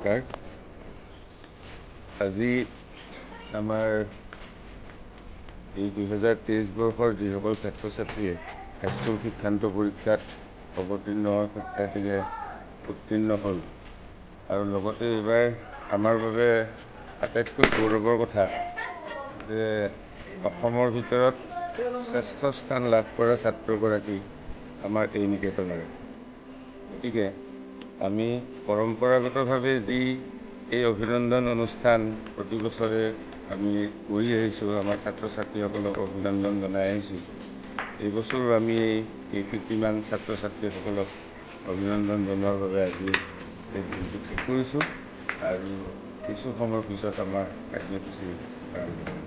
নমস্কাৰ। আজি আমাৰ এই 2023 বৰ্ষৰ যিসকল ছাত্ৰ ছাত্ৰীয়ে হাইস্কুল শিক্ষান্ত পৰীক্ষাত অৱতীৰ্ণ হোৱাৰ শিক্ষাৰ্থীৰে উত্তীৰ্ণ হ'ল আৰু লগতে এইবাৰ আমাৰ বাবে আটাইতকৈ গৌৰৱৰ কথা যে অসমৰ ভিতৰত শ্ৰেষ্ঠ স্থান লাভ কৰা ছাত্ৰগৰাকী আমাৰ এই নিকেতনৰে। গতিকে আমি পৰম্পৰাগতভাৱে যি এই অভিনন্দন অনুষ্ঠান প্ৰতি বছৰে আমি কৰি আহিছোঁ, আমাৰ ছাত্ৰ ছাত্ৰীসকলক অভিনন্দন জনাই আহিছোঁ। এইবছৰো আমি এই 50মান ছাত্ৰ ছাত্ৰীসকলক অভিনন্দন জনোৱাৰ বাবে আজি এই দিনটো ঠিক কৰিছোঁ আৰু কিছু সময়ৰ পিছত আমাৰ কাৰ্যসূচী আৰম্ভ হ'ব।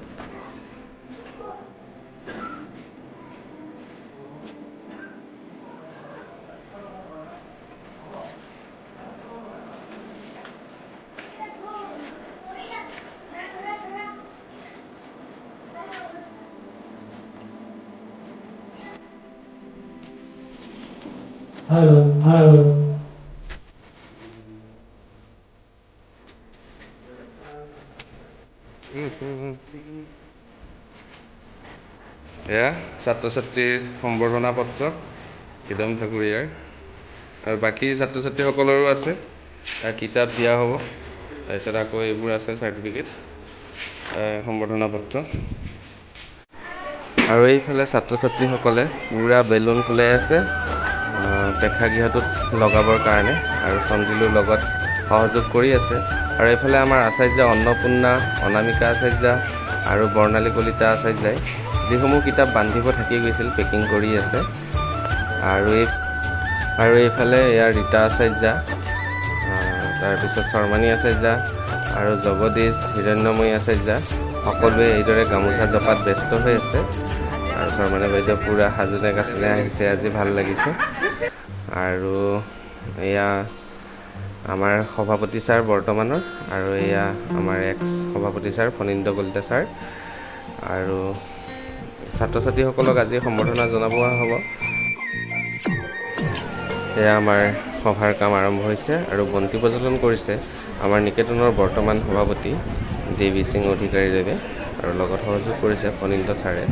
Hello. এয়া ছাত্ৰ ছাত্ৰীৰ সম্বৰ্ধনা পত্ৰ হীৰম ঠাকুৰীয়াৰ, আৰু বাকী ছাত্ৰ ছাত্ৰীসকলৰো আছে, কিতাপ দিয়া হ'ব। তাৰপিছত আকৌ এইবোৰ আছে চাৰ্টিফিকেট, সম্বৰ্ধনা পত্ৰ। আৰু এইফালে ছাত্ৰ ছাত্ৰীসকলে পূৰা বেলুন ফুলাই আছে প্ৰেক্ষাগৃহটোত লগাবৰ কাৰণে, আৰু চন্দিলো লগত সহযোগ কৰি আছে। আৰু এইফালে আমাৰ আচাৰ্য অন্নপূৰ্ণা, অনামিকা আচাৰ্যা আৰু বৰ্ণালী কলিতা আচাৰ্যাই যিসমূহ কিতাপ বান্ধিব থাকি গৈছিল পেকিং কৰি আছে। আৰু এইফালে এয়া ৰীতা আচাৰ্যা, তাৰপিছত শৰ্মানী আচাৰ্যা আৰু জগদীশ, হিৰণ্যময়ী আচাৰ্যা সকলোৱে এইদৰে গামোচা জপাত ব্যস্ত হৈ আছে। আৰু শৰ্মানী বাইদেউ পূৰা সাজোনে কাচোনে আহিছে, আজি ভাল লাগিছে। আৰু এয়া আমাৰ সভাপতি ছাৰ বৰ্তমানৰ, আৰু এয়া আমাৰ এক্স সভাপতি ছাৰ ফণীন্দ্ৰ কলিতা ছাৰ। আৰু ছাত্ৰ ছাত্ৰীসকলক আজি সম্বৰ্ধনা জনাব হ'ব। এয়া আমাৰ সভাৰ কাম আৰম্ভ হৈছে, আৰু বন্তি প্ৰজ্বলন কৰিছে আমাৰ নিকেতনৰ বৰ্তমান সভাপতি দেৱী সিং অধিকাৰীদেৱে, আৰু লগত সহযোগ কৰিছে ফণীন্দ্ৰ ছাৰে।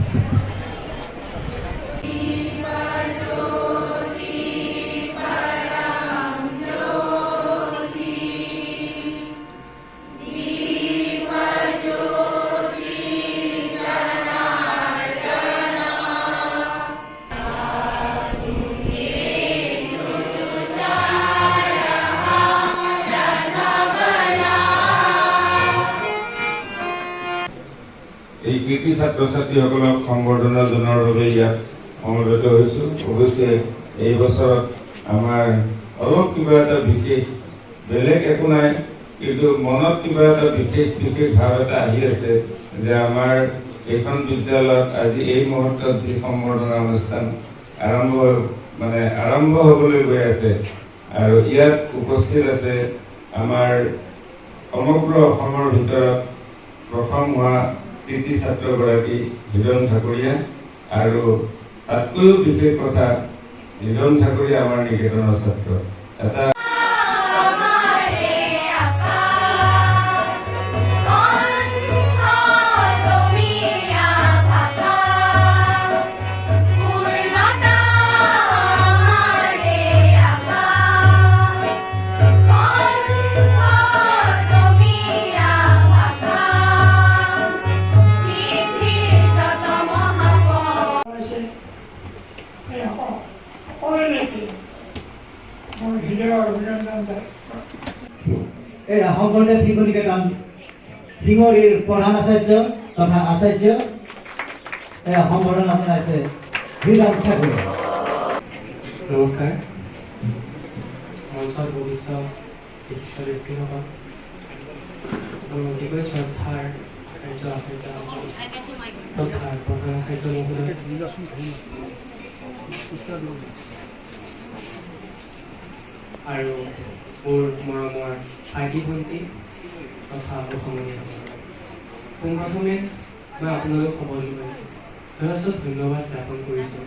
এই কৃতি ছাত্ৰ ছাত্ৰীসকলক সম্বৰ্ধনা জনোৱাৰ বাবে ইয়াত সমবেত হৈছোঁ। অৱশ্যে এই বছৰত আমাৰ অলপ কিবা এটা বিশেষ, বেলেগ একো নাই, কিন্তু মনত কিবা এটা বিশেষ ভাৱ এটা আহি আছে যে আমাৰ এইখন বিদ্যালয়ত আজি এই মুহূৰ্তত যি সম্বৰ্ধনা অনুষ্ঠান আৰম্ভ হ'বলৈ গৈ আছে, আৰু ইয়াত উপস্থিত আছে আমাৰ সমগ্ৰ অসমৰ ভিতৰত প্ৰথম হোৱা কৃতি ছাত্ৰগৰাকী হীৰম ঠাকুৰীয়া। আৰু তাতকৈও বিশেষ কথা, হীৰম ঠাকুৰীয়া আমাৰ নিকেতনৰ ছাত্ৰ। এটা শংকৰদেৱ শিশু নিকেতন শিঙৰীৰ প্ৰধান আচাৰ্য তথা আচাৰ্য সম্বৰ্ধনা জনাইছে হীৰম ঠাকুৰ। নমস্কাৰ। মঞ্চত ভৱিষ্য বিশিষ্ট ব্যক্তিসকল, অতিকৈ শ্ৰদ্ধাৰ আচাৰ্য তথা প্ৰধান আচাৰ্য মহোদয়, আৰু মোৰ মৰমৰ ভাইটি ভণ্টি তথা অসমীয়াসকল, পোনপ্ৰথমে মই আপোনালোক সকলোলৈ যথেষ্ট ধন্যবাদ জ্ঞাপন কৰিছোঁ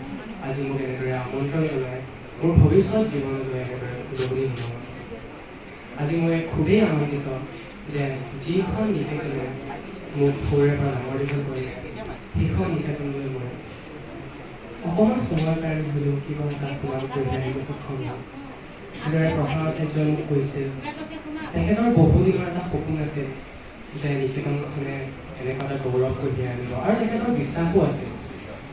আজি মোক এনেদৰে আমন্ত্ৰণ জনাই মোৰ ভৱিষ্যত জীৱনলৈ এনেদৰে উদগনি জনাব। আজি মই খুবেই আনন্দিত যে যিখন নিকেতনে মোক সৰুৰে পৰা ডাঙৰ দীঘল কৰিছে সেইখন নিকেতনলৈ মই অকণমান সময়ৰ কাৰণে হ'লেও কিবা এটা প্ৰদান কৰি আনিব সক্ষম হ'ম। যিদৰে প্ৰধান আচাৰ্যই মোক কৈছিল, তেখেতৰ বহুদিনৰ এটা সপোন আছিল যে নিকেতনখনে এনেকুৱা এটা গৌৰৱ কঢ়িয়াই আনিব, আৰু তেখেতৰ বিশ্বাসো আছিল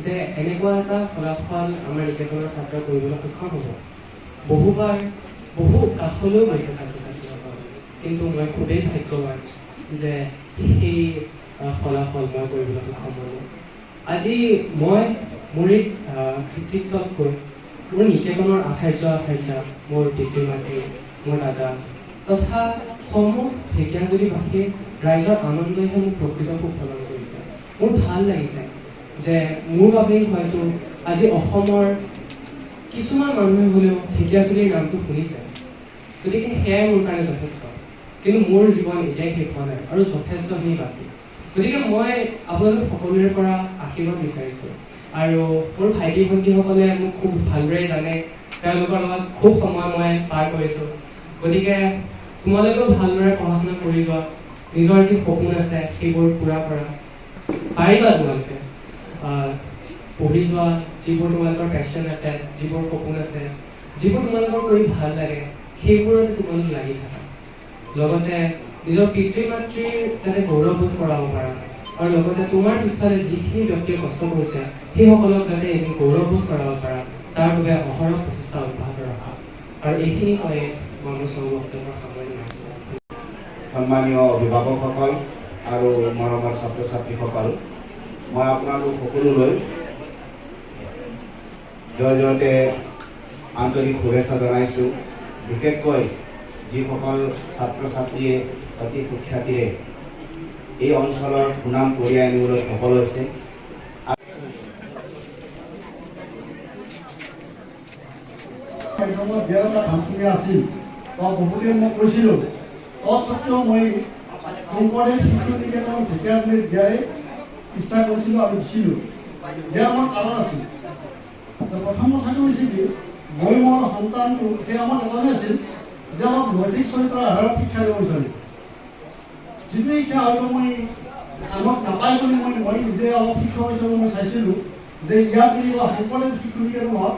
যে এনেকুৱা এটা ফলাফল আমাৰ নিকেতনৰ ছাত্ৰই কৰিবলৈ সক্ষম হ'ব। বহুবাৰ বহু কাষলৈও গৈছে ছাত্ৰ ছাত্ৰীসকল, কিন্তু মই খুবেই ভাগ্যৱান যে সেই ফলাফল মই কৰিবলৈ সক্ষম হ'লোঁ। আজি মই মোৰ এই কৃতিত্বতকৈ মোৰ নিকেতনৰ আচাৰ্য মোৰ পিতৃ মাতৃ, মোৰ দাদা তথা সমূহ ঢেকীয়াজুলিবাসীৰ ৰাইজৰ আনন্দইহে মোক প্ৰকৃত সুখ প্ৰদান কৰিছে। মোৰ ভাল লাগিছে যে মোৰ বাবেই হয়তো আজি অসমৰ কিছুমান মানুহে হ'লেও ঢেকীয়াজুলিৰ নামটো শুনিছে, গতিকে সেয়াই মোৰ কাৰণে যথেষ্ট। কিন্তু মোৰ জীৱন এতিয়াই শেষ হোৱা নাই আৰু যথেষ্টখিনি বাকী। গতিকে মই আপোনালোক সকলোৰে পৰা আশীৰ্বাদ বিচাৰিছোঁ, আৰু মোৰ ভাইটি ভণ্টিসকলে মোক খুব ভালদৰে জানে, তেওঁলোকৰ লগত খুব সময় মই পাৰ কৰিছোঁ। গতিকে তোমালোকেও ভালদৰে পঢ়া শুনা কৰি যোৱা, নিজৰ যি সপোন আছে সেইবোৰ পূৰা কৰা, পাৰিবা তোমালোকে পঢ়ি যোৱা, যিবোৰ তোমালোকৰ পেশ্যন আছে, যিবোৰ সপোন আছে, যিবোৰ তোমালোকৰ কৰি ভাল লাগে সেইবোৰতে তোমালোক লাগি থাকা। লগতে নিজৰ পিতৃ মাতৃৰ যাতে গৌৰৱবোধ কৰাব পাৰা, আৰু লগতে তোমাৰ পিছফালে যিখিনি ব্যক্তিয়ে কষ্ট কৰিছে সেইসকলক যাতে এদিন গৌৰৱবোধ কৰাব পাৰা, তাৰ বাবে অহৰহ প্ৰচেষ্টা অব্যাহত ৰখা। আৰু এইখিনি কৈ মই মোৰ বক্তব্য সামৰণি মাৰিছোঁ। সন্মানীয় অভিভাৱকসকল আৰু মৰমৰ ছাত্ৰ ছাত্ৰীসকল, মই আপোনালোক সকলোলৈ জয়তে আন্তৰিক শুভেচ্ছা জনাইছোঁ। বিশেষকৈ যিসকল ছাত্ৰ ছাত্ৰীয়ে অতি সুখ্যাতিৰে এই অঞ্চলৰ সুনাম কঢ়িয়াই আনিবলৈ সফল হৈছে। ধামখুমীয়া আছিল, বহুদিন মই কৈছিলোঁ, তৎসত্বেও মই শংকৰদেৱ শিশু নিকেতন ঢেকীয়াজুলিত দিয়াই ইচ্ছা কৰিছিলোঁ আৰু দিছিলোঁ। দিয়াৰ মোৰ কাৰণ আছিল। প্ৰথম কথাটো হৈছে কি, মই মোৰ সন্তানটো সেই আমাৰ এজনে আছিল যে অলপ নৈতিক চৰিত্ৰৰ আধাৰত শিক্ষা দিব বিচাৰিলোঁ। যিটো শিক্ষা হয়তো মই আনক নাপায় বুলি মই নিজে অলপ শিক্ষক হিচাপে মই চাইছিলোঁ যে ইয়াত যদি শংকৰদেৱ শিশু নিকেতনত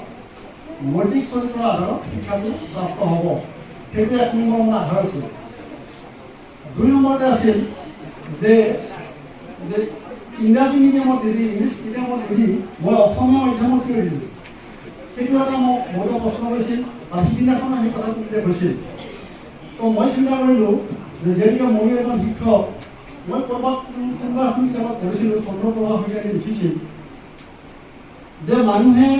নৈতিক চৰিত্ৰৰ আধাৰত শিক্ষাটো প্ৰাপ্ত হ'ব, সেইটো এক নম্বৰ মোৰ আধাৰ আছিল। দুই নম্বৰতে আছিল যে ইংৰাজী মিডিয়ামত নিদি, ইংলিছ মিডিয়ামত নিদি মই অসমীয়া মাধ্যমত কিয় দিলোঁ, সেইটো এটা মোক বহুতো প্ৰশ্ন কৰিছিল, আৰু সিদিনাখন সেই কথাটো উল্লেখ হৈছিল। তো মই চিন্তা কৰিলোঁ যে যেনেকৈ ময়ো এজন শিক্ষক, মই ক'ৰবাত কোনোবা এখন কিতাপত পঢ়িছিলোঁ, চন্দ্ৰপ্ৰভা শইকীয়াই লিখিছিল যে মানুহে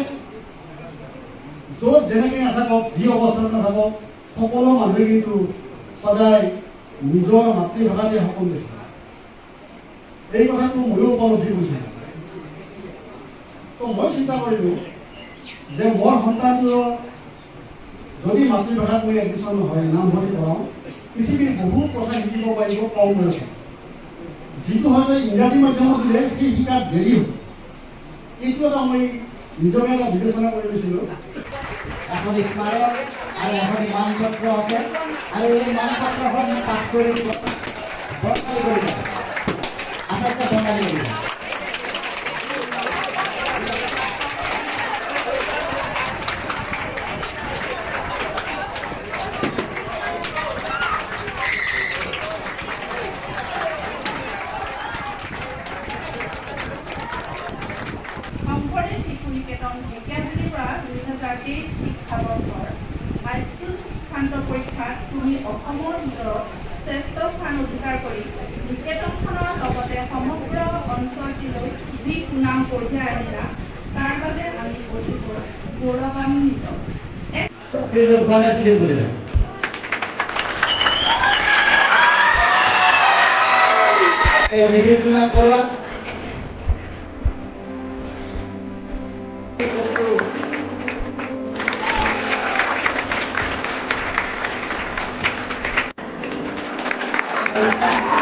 য'ত যেনেকৈ নাথাকক, যি অৱস্থাত নাথাকক, সকলো মানুহে কিন্তু সদায় নিজৰ মাতৃভাষাতে সপোন দেখে। এই কথাটো ময়ো উপলব্ধি কৰিছিলোঁ। তো মই চিন্তা কৰিলোঁ যে মোৰ সন্তানটোৰ যদি মাতৃভাষাত মই এডমিশ্যন নহয়, নামভৰ্তি কৰাওঁ, পৃথিৱীৰ বহুত কথা শিকিব পাৰিব কম বয়সত। যিটো হয়তো ইংৰাজী মাধ্যমত দিলে সেই শিকাত দেৰি হ'ব। এইটো এটা মই নিজকে এটা বিবেচনা কৰি লৈছিলোঁ। এখন স্মাৰক আৰু এখন মানপত্ৰ আছে, আৰু এই মানপত্ৰখন পাঠ কৰি বঙালী কৰিব, আচলতে বঙালী কৰিব। শংকৰদেৱ শিশু নিকেতন ঢেকীয়াজুলিৰ পৰা 2023 শিক্ষাবৰ্ষৰ হাইস্কুল শিক্ষান্ত পৰীক্ষাত তুমি অসমৰ ভিতৰত শ্ৰেষ্ঠ স্থান অধিকাৰ কৰি নিকেতনখনৰ লগতে সমগ্ৰ অঞ্চলটিলৈ যি সুনাম কঢ়িয়াই আনিলা, তাৰ বাবে আমি অতিকৈ গৌৰৱান্বিত। Thank you.